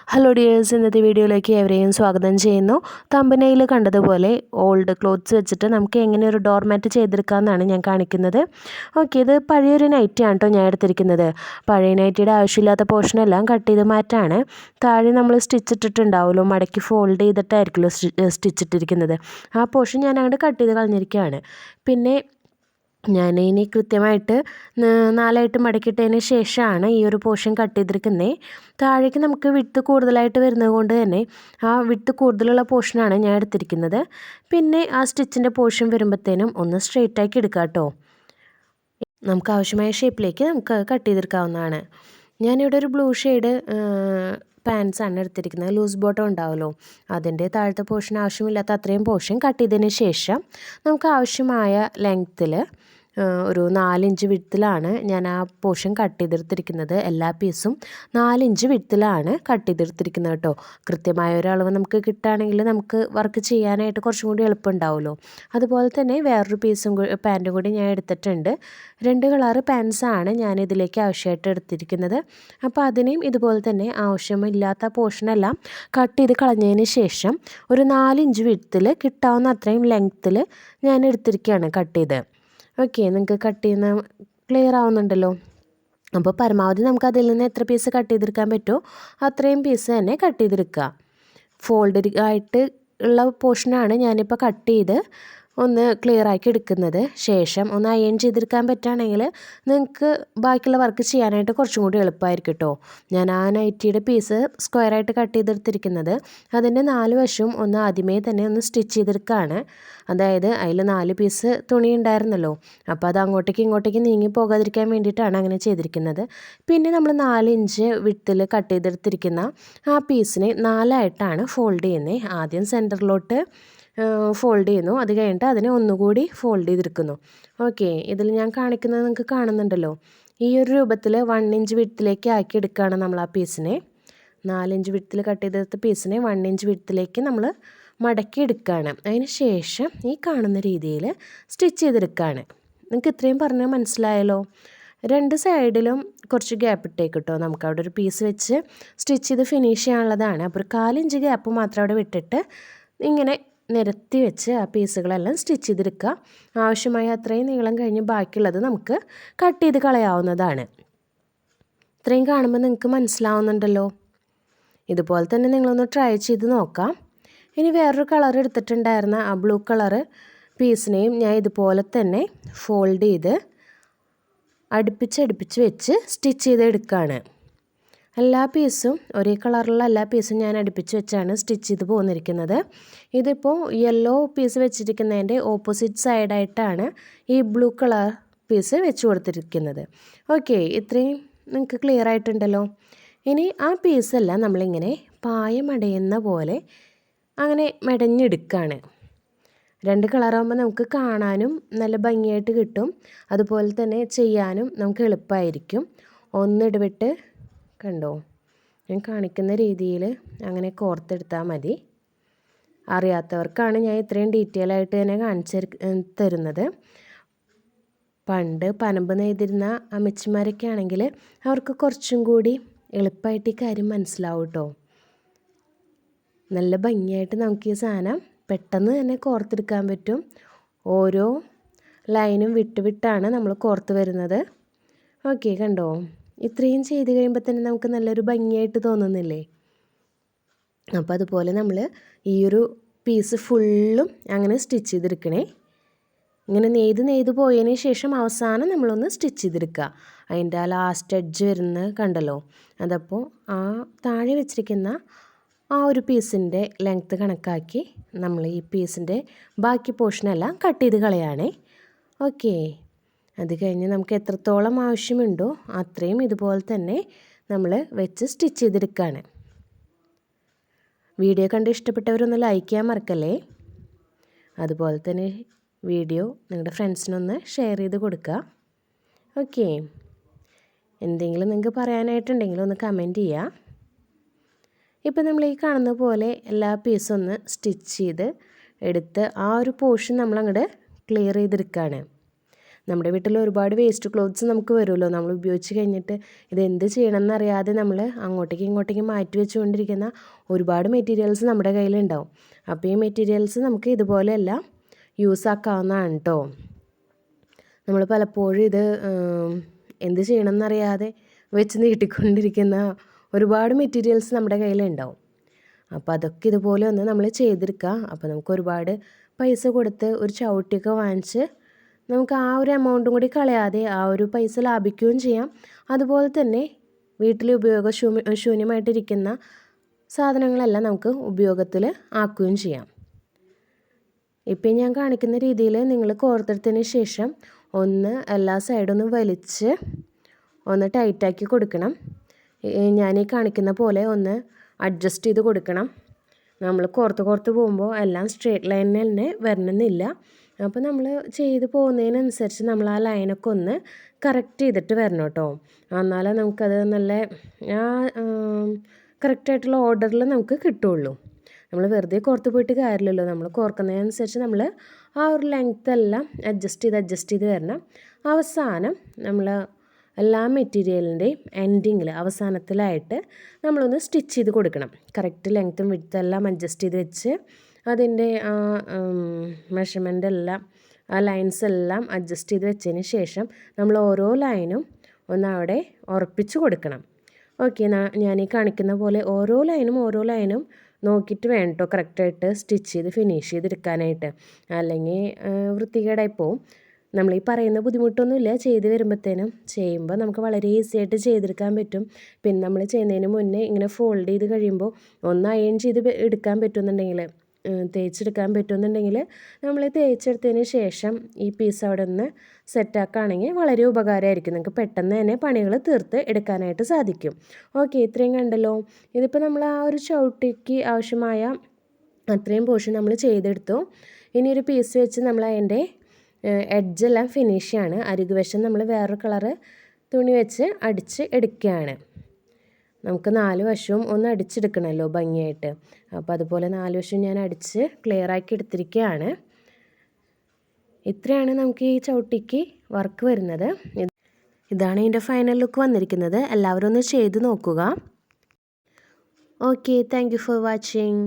Hello dears, ഇന്നത്തെ വീഡിയോയിലേക്ക് എവരെയും സ്വാഗതം ചെയ്യുന്നു. തമ്പനയിൽ കണ്ടതുപോലെ ഓൾഡ് ക്ലോത്ത്സ് വെച്ചിട്ട് നമുക്ക് എങ്ങനെ ഒരു ഡോർ മാറ്റ് ചെയ്തെടുക്കാമെന്നാണ് ഞാൻ കാണിക്കുന്നത്. ഓക്കെ, ഇത് പഴയൊരു നൈറ്റിയാണ് കേട്ടോ ഞാൻ എടുത്തിരിക്കുന്നത്. പഴയ നൈറ്റിയുടെ ആവശ്യമില്ലാത്ത പോർഷനെല്ലാം കട്ട് ചെയ്ത് മാറ്റാണ്. താഴെ നമ്മൾ സ്റ്റിച്ച് ഇട്ടിട്ടുണ്ടാവുമല്ലോ, മടക്കി ഫോൾഡ് ചെയ്തിട്ടായിരിക്കുമല്ലോ സ്റ്റിച്ച് ഇട്ടിരിക്കുന്നത്. ആ പോർഷൻ ഞാൻ അങ്ങോട്ട് കട്ട് ചെയ്ത് കളഞ്ഞിരിക്കുകയാണ്. പിന്നെ ഞാൻ ഇനി കൃത്യമായിട്ട് 4 മടക്കിയിട്ടതിന് ശേഷമാണ് ഈ ഒരു പോർഷൻ കട്ട് ചെയ്തെടുക്കുന്നത്. താഴേക്ക് നമുക്ക് വിഡ്ത്ത് കൂടുതലായിട്ട് വരുന്നത് കൊണ്ട് തന്നെ ആ വിഡ്ത്ത് കൂടുതലുള്ള പോർഷനാണ് ഞാൻ എടുത്തിരിക്കുന്നത്. പിന്നെ ആ സ്റ്റിച്ചിൻ്റെ പോർഷൻ വരുമ്പോഴത്തേനും ഒന്ന് സ്ട്രെയിറ്റ് ആക്കി എടുക്കാം കേട്ടോ. നമുക്ക് ആവശ്യമായ ഷേപ്പിലേക്ക് നമുക്ക് കട്ട് ചെയ്തെടുക്കാവുന്നതാണ്. ഞാനിവിടെ ഒരു ബ്ലൂ ഷെയ്ഡ് പാൻസാണ് എടുത്തിരിക്കുന്നത്. ലൂസ് ബോട്ടം ഉണ്ടാവുമല്ലോ, അതിൻ്റെ താഴത്തെ പോർഷൻ ആവശ്യമില്ലാത്ത അത്രയും പോർഷൻ കട്ട് ചെയ്തതിന് ശേഷം നമുക്ക് ആവശ്യമായ ലെങ്ത്തിൽ ഒരു 4 ഇഞ്ച് വിഡ്ത്തിലാണ് ഞാൻ ആ പോർഷൻ കട്ട് ചെയ്തെടുത്തിരിക്കുന്നത്. എല്ലാ പീസും 4 ഇഞ്ച് വിഡ്ത്തിലാണ് കട്ട് ചെയ്തെടുത്തിരിക്കുന്നത് കേട്ടോ. കൃത്യമായ ഒരു അളവ് നമുക്ക് കിട്ടുകയാണെങ്കിൽ നമുക്ക് വർക്ക് ചെയ്യാനായിട്ട് കുറച്ചും കൂടി എളുപ്പമുണ്ടാവുമല്ലോ. അതുപോലെ തന്നെ വേറൊരു പാൻറ്റും കൂടി ഞാൻ എടുത്തിട്ടുണ്ട്. 2 കളറ് പാൻസാണ് ഞാൻ ഇതിലേക്ക് ആവശ്യമായിട്ട് എടുത്തിരിക്കുന്നത്. അപ്പോൾ അതിനെയും ഇതുപോലെ തന്നെ ആവശ്യമില്ലാത്ത പോർഷനെല്ലാം കട്ട് ചെയ്ത് കളഞ്ഞതിന് ശേഷം ഒരു 4 ഇഞ്ച് വിഡ്ത്തിൽ കിട്ടാവുന്ന അത്രയും ലെങ്ത്തിൽ ഞാൻ എടുത്തിരിക്കുകയാണ് കട്ട് ചെയ്ത്. ഓക്കെ, നിങ്ങൾക്ക് കട്ട് ചെയ്യുന്ന ക്ലിയർ ആവുന്നുണ്ടല്ലോ. അപ്പോൾ പരമാവധി നമുക്ക് അതിൽ നിന്ന് എത്ര പീസ് കട്ട് ചെയ്തെടുക്കാൻ പറ്റുമോ അത്രയും പീസ് തന്നെ കട്ട് ചെയ്തെടുക്കുക. ഫോൾഡ് ആയിട്ട് ഉള്ള പോർഷനാണ് ഞാനിപ്പോൾ കട്ട് ചെയ്ത് ഒന്ന് ക്ലിയർ ആക്കി എടുക്കുന്നത്. ശേഷം ഒന്ന് അയൺ ചെയ്തെടുക്കാൻ പറ്റുകയാണെങ്കിൽ നിങ്ങൾക്ക് ബാക്കിയുള്ള വർക്ക് ചെയ്യാനായിട്ട് കുറച്ചും കൂടി എളുപ്പമായിരിക്കും കേട്ടോ. ഞാൻ ആ നൈറ്റിയുടെ പീസ് സ്ക്വയറായിട്ട് കട്ട് ചെയ്തെടുത്തിരിക്കുന്നത്. അതിൻ്റെ 4 വശവും ഒന്ന് ആദ്യമേ തന്നെ ഒന്ന് സ്റ്റിച്ച് ചെയ്തെടുക്കുകയാണ്. അതായത് അതിൽ 4 പീസ് തുണി ഉണ്ടായിരുന്നല്ലോ, അപ്പോൾ അത് അങ്ങോട്ടേക്ക് ഇങ്ങോട്ടേക്ക് നീങ്ങി പോകാതിരിക്കാൻ വേണ്ടിയിട്ടാണ് അങ്ങനെ ചെയ്തിരിക്കുന്നത്. പിന്നെ നമ്മൾ 4 ഇഞ്ച് വിഡ്ത്തിൽ കട്ട് ചെയ്തെടുത്തിരിക്കുന്ന ആ പീസിനെ 4ആയിട്ടാണ് ഫോൾഡ് ചെയ്യുന്നത്. ആദ്യം സെൻറ്ററിലോട്ട് ഫോൾഡ് ചെയ്യുന്നു, അത് കഴിഞ്ഞിട്ട് അതിനെ ഒന്നുകൂടി ഫോൾഡ് ചെയ്തെടുക്കുന്നു. ഓക്കെ, ഇതിൽ ഞാൻ കാണിക്കുന്നത് നിങ്ങൾക്ക് കാണുന്നുണ്ടല്ലോ. ഈ ഒരു രൂപത്തിൽ 1 ഇഞ്ച് വിഡ്ത്തിലേക്ക് ആക്കി എടുക്കുകയാണ് നമ്മൾ ആ പീസിനെ. 4 ഇഞ്ച് വിഡ്ത്തിൽ കട്ട് ചെയ്തെടുത്ത പീസിനെ 1 ഇഞ്ച് വിഡ്ത്തിലേക്ക് നമ്മൾ മടക്കി എടുക്കുകയാണ്. അതിന് ശേഷം ഈ കാണുന്ന രീതിയിൽ സ്റ്റിച്ച് ചെയ്തെടുക്കുകയാണ്. നിങ്ങൾക്ക് ഇത്രയും പറഞ്ഞാൽ മനസ്സിലായല്ലോ. 2 സൈഡിലും കുറച്ച് ഗ്യാപ്പ് ഇട്ടേക്ക് കേട്ടോ. നമുക്ക് അവിടെ ഒരു പീസ് വെച്ച് സ്റ്റിച്ച് ചെയ്ത് ഫിനിഷ് ചെയ്യാനുള്ളതാണ്. അപ്പോൾ ഒരു 4 ഇഞ്ച് ഗ്യാപ്പ് മാത്രം അവിടെ വിട്ടിട്ട് ഇങ്ങനെ നിരത്തി വെച്ച് ആ പീസുകളെല്ലാം സ്റ്റിച്ച് ചെയ്തെടുക്കുക. ആവശ്യമായ അത്രയും നീളം കഴിഞ്ഞ് ബാക്കിയുള്ളത് നമുക്ക് കട്ട് ചെയ്ത് കളയാവുന്നതാണ്. ഇത്രയും കാണുമ്പോൾ നിങ്ങൾക്ക് മനസ്സിലാവുന്നുണ്ടല്ലോ. ഇതുപോലെ തന്നെ നിങ്ങളൊന്ന് ട്രൈ ചെയ്ത് നോക്കാം. ഇനി വേറൊരു കളർ എടുത്തിട്ടുണ്ടായിരുന്ന ആ ബ്ലൂ കളറ് പീസിനെയും ഞാൻ ഇതുപോലെ തന്നെ ഫോൾഡ് ചെയ്ത് അടുപ്പിച്ച് വെച്ച് സ്റ്റിച്ച് ചെയ്തെടുക്കുകയാണ്. എല്ലാ പീസും ഒരേ കളറിലുള്ള എല്ലാ പീസും ഞാൻ അടുപ്പിച്ച് വെച്ചാണ് സ്റ്റിച്ച് ചെയ്ത് പോന്നിരിക്കുന്നത്. ഇതിപ്പോൾ യെല്ലോ പീസ് വെച്ചിരിക്കുന്നതിൻ്റെ ഓപ്പോസിറ്റ് സൈഡായിട്ടാണ് ഈ ബ്ലൂ കളർ പീസ് വെച്ച് കൊടുത്തിരിക്കുന്നത്. ഓക്കെ, ഇത്രയും നിങ്ങൾക്ക് ക്ലിയർ ആയിട്ടുണ്ടല്ലോ. ഇനി ആ പീസെല്ലാം നമ്മളിങ്ങനെ പായമടയുന്ന പോലെ അങ്ങനെ മെടഞ്ഞെടുക്കുകയാണ്. 2 കളറാകുമ്പോൾ നമുക്ക് കാണാനും നല്ല ഭംഗിയായിട്ട് കിട്ടും. അതുപോലെ തന്നെ ചെയ്യാനും നമുക്ക് എളുപ്പമായിരിക്കും. ഒന്നിടവിട്ട് കണ്ടോ, ഞാൻ കാണിക്കുന്ന രീതിയിൽ അങ്ങനെ കോർത്തെടുത്താൽ മതി. അറിയാത്തവർക്കാണ് ഞാൻ ഇത്രയും ഡീറ്റെയിൽ ആയിട്ട് തന്നെ കാണിച്ച് തരുന്നത്. പണ്ട് പനമ്പ് നെയ്തിരുന്ന അമ്മച്ചിമാരൊക്കെ ആണെങ്കിൽ അവർക്ക് കുറച്ചും കൂടി എളുപ്പമായിട്ട് ഈ കാര്യം മനസ്സിലാവും കേട്ടോ. നല്ല ഭംഗിയായിട്ട് നമുക്ക് ഈ സാധനം പെട്ടെന്ന് തന്നെ കോർത്തെടുക്കാൻ പറ്റും. ഓരോ ലൈനും വിട്ടാണ് നമ്മൾ കോർത്ത് വരുന്നത്. ഓക്കെ, കണ്ടോ, ഇത്രയും ചെയ്ത് കഴിയുമ്പോൾ തന്നെ നമുക്ക് നല്ലൊരു ഭംഗിയായിട്ട് തോന്നുന്നില്ലേ. അപ്പോൾ അതുപോലെ നമ്മൾ ഈ ഒരു പീസ് ഫുള്ളും അങ്ങനെ സ്റ്റിച്ച് ചെയ്തെടുക്കണേ. ഇങ്ങനെ നെയ്ത് പോയതിന് ശേഷം അവസാനം നമ്മളൊന്ന് സ്റ്റിച്ച് ചെയ്തെടുക്കുക. അതിൻ്റെ ആ ലാസ്റ്റ് എഡ്ജ് വരുന്നത് കണ്ടല്ലോ, അതപ്പോൾ ആ താഴെ വെച്ചിരിക്കുന്ന ആ ഒരു പീസിൻ്റെ ലെങ്ത്ത് കണക്കാക്കി നമ്മൾ ഈ പീസിൻ്റെ ബാക്കി പോർഷനെല്ലാം കട്ട് ചെയ്ത് കളയാണേ. ഓക്കെ, അത് കഴിഞ്ഞ് നമുക്ക് എത്രത്തോളം ആവശ്യമുണ്ടോ അത്രയും ഇതുപോലെ തന്നെ നമ്മൾ വെച്ച് സ്റ്റിച്ച് ചെയ്തെടുക്കുകയാണ്. വീഡിയോ കണ്ട് ഇഷ്ടപ്പെട്ടവരൊന്ന് ലൈക്ക് ചെയ്യാൻ മറക്കല്ലേ. അതുപോലെ തന്നെ വീഡിയോ നിങ്ങളുടെ ഫ്രണ്ട്സിനൊന്ന് ഷെയർ ചെയ്ത് കൊടുക്കുക. ഓക്കെ, എന്തെങ്കിലും നിങ്ങൾക്ക് പറയാനായിട്ടുണ്ടെങ്കിൽ ഒന്ന് കമൻറ്റ് ചെയ്യുക. ഇപ്പം നമ്മൾ ഈ കാണുന്ന പോലെ എല്ലാ പീസും ഒന്ന് സ്റ്റിച്ച് ചെയ്ത് എടുത്ത് ആ ഒരു പോർഷൻ നമ്മളങ്ങോട്ട് ക്ലിയർ ചെയ്തെടുക്കുകയാണ്. നമ്മുടെ വീട്ടിൽ ഒരുപാട് വേസ്റ്റ് ക്ലോത്ത്സ് നമുക്ക് വരുമല്ലോ, നമ്മൾ ഉപയോഗിച്ച് കഴിഞ്ഞിട്ട് ഇതെന്ത് ചെയ്യണമെന്ന് അറിയാതെ നമ്മൾ അങ്ങോട്ടേക്കും ഇങ്ങോട്ടേക്കും മാറ്റി വെച്ചുകൊണ്ടിരിക്കുന്ന ഒരുപാട് മെറ്റീരിയൽസ് നമ്മുടെ കയ്യിലുണ്ടാവും. അപ്പോൾ ഈ മെറ്റീരിയൽസ് നമുക്ക് ഇതുപോലെയെല്ലാം യൂസ് ആക്കാവുന്നതാണ് കേട്ടോ. നമ്മൾ പലപ്പോഴും ഇത് എന്ത് ചെയ്യണമെന്നറിയാതെ വെച്ച് നീട്ടിക്കൊണ്ടിരിക്കുന്ന ഒരുപാട് മെറ്റീരിയൽസ് നമ്മുടെ കയ്യിലുണ്ടാവും. അപ്പോൾ അതൊക്കെ ഇതുപോലെ ഒന്ന് നമ്മൾ ചെയ്തെടുക്കുക. അപ്പോൾ നമുക്ക് ഒരുപാട് പൈസ കൊടുത്ത് ഒരു ചവിട്ടിയൊക്കെ വാങ്ങിച്ച് നമുക്ക് ആ ഒരു എമൗണ്ടും കൂടി കളയാതെ ആ ഒരു പൈസ ലാഭിക്കുകയും ചെയ്യാം. അതുപോലെ തന്നെ വീട്ടിൽ ശൂന്യമായിട്ടിരിക്കുന്ന സാധനങ്ങളെല്ലാം നമുക്ക് ഉപയോഗത്തിൽ ആക്കുകയും ചെയ്യാം. ഇപ്പം ഞാൻ കാണിക്കുന്ന രീതിയിൽ നിങ്ങൾ കോർത്തെടുത്തതിന് ശേഷം ഒന്ന് എല്ലാ സൈഡൊന്ന് വലിച്ച് ഒന്ന് ടൈറ്റാക്കി കൊടുക്കണം. ഞാൻ ഈ കാണിക്കുന്ന പോലെ ഒന്ന് അഡ്ജസ്റ്റ് ചെയ്ത് കൊടുക്കണം. നമ്മൾ കോർത്ത് പോകുമ്പോൾ എല്ലാം സ്ട്രേറ്റ് ലൈനിൽ തന്നെ വരണമെന്നില്ല. അപ്പോൾ നമ്മൾ ചെയ്ത് പോകുന്നതിനനുസരിച്ച് നമ്മൾ ആ ലൈനൊക്കെ ഒന്ന് കറക്റ്റ് ചെയ്തിട്ട് വരണം കേട്ടോ. എന്നാലേ നമുക്കത് നല്ല കറക്റ്റായിട്ടുള്ള ഓർഡറിൽ നമുക്ക് കിട്ടുള്ളൂ. നമ്മൾ വെറുതെ കോർത്ത് പോയിട്ട് കാര്യമില്ലല്ലോ. നമ്മൾ കോർക്കുന്നതിനനുസരിച്ച് നമ്മൾ ആ ഒരു ലെങ്ത്ത് എല്ലാം അഡ്ജസ്റ്റ് ചെയ്ത് വരണം. അവസാനം നമ്മൾ എല്ലാ മെറ്റീരിയലിൻ്റെയും എൻഡിങ്ങിൽ അവസാനത്തിലായിട്ട് നമ്മളൊന്ന് സ്റ്റിച്ച് ചെയ്ത് കൊടുക്കണം. കറക്റ്റ് ലെങ്ത്തും വിഡ്ത്തും എല്ലാം അഡ്ജസ്റ്റ് ചെയ്ത് വെച്ച് അതിൻ്റെ മെഷർമെൻ്റ് എല്ലാം ആ ലൈൻസ് എല്ലാം അഡ്ജസ്റ്റ് ചെയ്ത് വെച്ചതിന് ശേഷം നമ്മൾ ഓരോ ലൈനും ഒന്ന് അവിടെ ഉറപ്പിച്ച് കൊടുക്കണം. ഓക്കെ, ഞാൻ ഈ കാണിക്കുന്ന പോലെ ഓരോ ലൈനും നോക്കിയിട്ട് വേണം കേട്ടോ കറക്റ്റായിട്ട് സ്റ്റിച്ച് ചെയ്ത് ഫിനിഷ് ചെയ്തെടുക്കാനായിട്ട്. അല്ലെങ്കിൽ വൃത്തികേടായി പോവും. നമ്മൾ ഈ പറയുന്ന ബുദ്ധിമുട്ടൊന്നുമില്ല. ചെയ്ത് വരുമ്പോഴത്തേനും ചെയ്യുമ്പോൾ നമുക്ക് വളരെ ഈസി ആയിട്ട് ചെയ്തെടുക്കാൻ പറ്റും. പിന്നെ നമ്മൾ ചെയ്യുന്നതിന് മുന്നേ ഇങ്ങനെ ഫോൾഡ് ചെയ്ത് കഴിയുമ്പോൾ ഒന്ന് അയൺ ചെയ്ത് എടുക്കാൻ പറ്റുമെന്നുണ്ടെങ്കിൽ, തേച്ചെടുക്കാൻ പറ്റുമെന്നുണ്ടെങ്കിൽ നമ്മൾ തേച്ചെടുത്തതിന് ശേഷം ഈ പീസ് അവിടെ ഒന്ന് സെറ്റാക്കുകയാണെങ്കിൽ വളരെ ഉപകാരമായിരിക്കും. നിങ്ങൾക്ക് പെട്ടെന്ന് തന്നെ പണികൾ തീർത്ത് എടുക്കാനായിട്ട് സാധിക്കും. ഓക്കെ, ഇത്രയും കണ്ടല്ലോ. ഇതിപ്പോൾ നമ്മൾ ആ ഒരു ചവിട്ടിക്ക് ആവശ്യമായ അത്രയും പോർഷൻ നമ്മൾ ചെയ്തെടുത്തു. ഇനി ഒരു പീസ് വെച്ച് നമ്മൾ അതിൻ്റെ എഡ്ജെല്ലാം ഫിനിഷ് ചെയ്യാണ്. അരികുവശം നമ്മൾ വേറൊരു കളറ് തുണി വെച്ച് അടിച്ച് എടുക്കുകയാണ്. നമുക്ക് 4 വശവും ഒന്ന് അടിച്ചെടുക്കണമല്ലോ ഭംഗിയായിട്ട്. അപ്പോൾ അതുപോലെ 4 വശവും ഞാൻ അടിച്ച് ക്ലിയറാക്കി എടുത്തിരിക്കുകയാണ്. ഇത്രയാണ് നമുക്ക് ഈ ചവിട്ടിക്ക് വർക്ക് വരുന്നത്. ഇതാണ് ഇതിൻ്റെ ഫൈനൽ ലുക്ക് വന്നിരിക്കുന്നത്. എല്ലാവരും ഒന്ന് ചെയ്ത് നോക്കുക. Okay, thank you for watching.